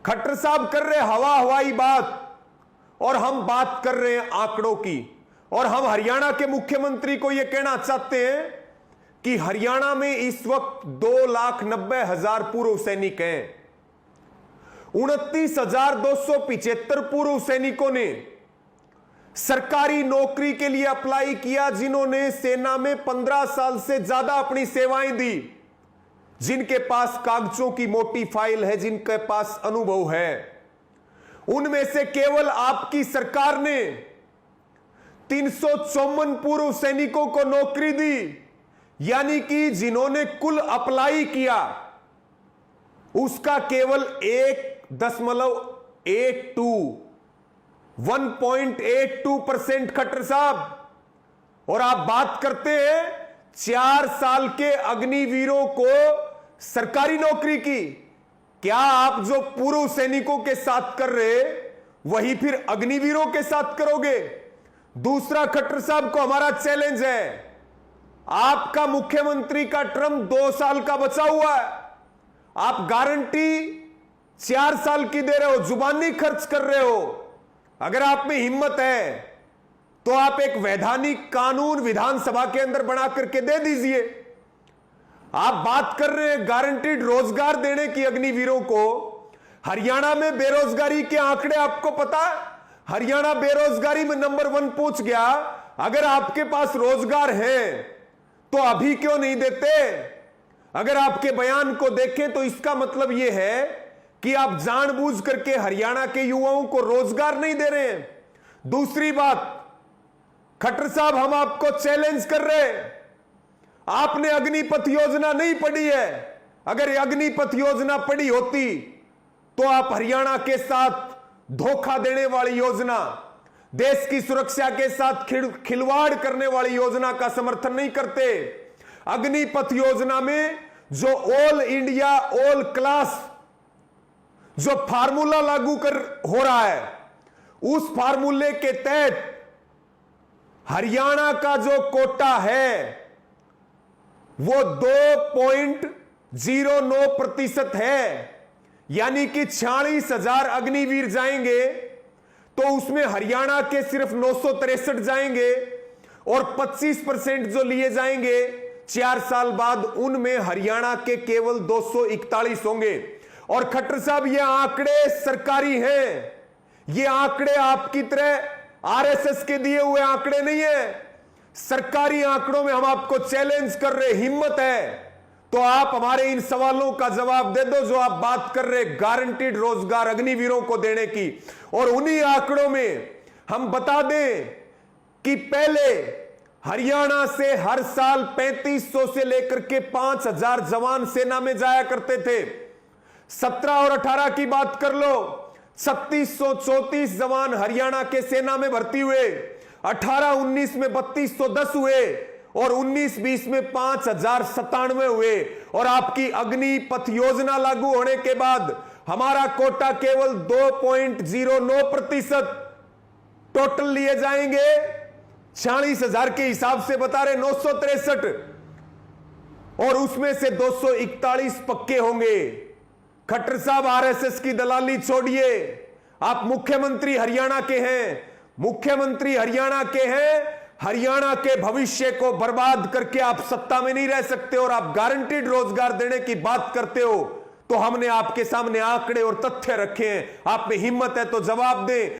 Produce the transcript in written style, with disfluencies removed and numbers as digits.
खट्टर साहब कर रहे हवाई बात और हम बात कर रहे हैं आंकड़ों की। और हम हरियाणा के मुख्यमंत्री को यह कहना चाहते हैं कि हरियाणा में इस वक्त 2,90,000 पूर्व सैनिक हैं। 29,275 पूर्व सैनिकों ने सरकारी नौकरी के लिए अप्लाई किया, जिन्होंने सेना में 15 साल से ज्यादा अपनी सेवाएं दी, जिनके पास कागजों की मोटी फाइल है, जिनके पास अनुभव है। उनमें से केवल आपकी सरकार ने 354 पूर्व सैनिकों को नौकरी दी, यानी कि जिन्होंने कुल अप्लाई किया उसका केवल 1.82% खट्टर साहब। और आप बात करते हैं 4 साल के अग्निवीरों को सरकारी नौकरी की। क्या आप जो पूर्व सैनिकों के साथ कर रहे वही फिर अग्निवीरों के साथ करोगे? दूसरा, खट्टर साहब को हमारा चैलेंज है, आपका मुख्यमंत्री का टर्म 2 साल का बचा हुआ है, आप गारंटी 4 साल की दे रहे हो, जुबानी खर्च कर रहे हो। अगर आप में हिम्मत है तो आप एक वैधानिक कानून विधानसभा के अंदर बना करके दे दीजिए। आप बात कर रहे हैं गारंटीड रोजगार देने की अग्निवीरों को। हरियाणा में बेरोजगारी के आंकड़े आपको पता है? हरियाणा बेरोजगारी में नंबर 1 पहुंच गया। अगर आपके पास रोजगार है तो अभी क्यों नहीं देते? अगर आपके बयान को देखें तो इसका मतलब यह है कि आप जानबूझ करके हरियाणा के युवाओं को रोजगार नहीं दे रहे हैं। दूसरी बात, खट्टर साहब हम आपको चैलेंज कर रहे हैं, आपने अग्निपथ योजना नहीं पढ़ी है। अगर अग्निपथ योजना पढ़ी होती तो आप हरियाणा के साथ धोखा देने वाली योजना, देश की सुरक्षा के साथ खिलवाड़ करने वाली योजना का समर्थन नहीं करते। अग्निपथ योजना में जो ऑल इंडिया ऑल क्लास जो फार्मूला लागू कर हो रहा है, उस फार्मूले के तहत हरियाणा का जो कोटा है वो 2.09% है, यानी कि 46,000 अग्निवीर जाएंगे तो उसमें हरियाणा के सिर्फ 963 जाएंगे और 25% जो लिए जाएंगे 4 साल बाद उनमें हरियाणा के केवल 241 होंगे। और खट्टर साहब ये आंकड़े सरकारी हैं, ये आंकड़े आपकी तरह आरएसएस के दिए हुए आंकड़े नहीं है। सरकारी आंकड़ों में हम आपको चैलेंज कर रहे, हिम्मत है तो आप हमारे इन सवालों का जवाब दे दो जो आप बात कर रहे गारंटीड रोजगार अग्निवीरों को देने की। और उन्हीं आंकड़ों में हम बता दें कि पहले हरियाणा से हर साल 3500 से लेकर के 5,000 जवान सेना में जाया करते थे। 17 और 18 की बात कर लो, 3634 जवान हरियाणा के सेना में भर्ती हुए। 18-19 में 3210 हुए और 19-20 में 5,097 हुए। और आपकी अग्निपथ योजना लागू होने के बाद हमारा कोटा केवल 2.09% टोटल लिए जाएंगे। 46,000 के हिसाब से बता रहे 963 और उसमें से 241 पक्के होंगे। खट्टर साहब आरएसएस की दलाली छोड़िए, आप मुख्यमंत्री हरियाणा के हैं, मुख्यमंत्री हरियाणा के हैं। हरियाणा के भविष्य को बर्बाद करके आप सत्ता में नहीं रह सकते। और आप गारंटीड रोजगार देने की बात करते हो तो हमने आपके सामने आंकड़े और तथ्य रखे हैं, आप में हिम्मत है तो जवाब दें।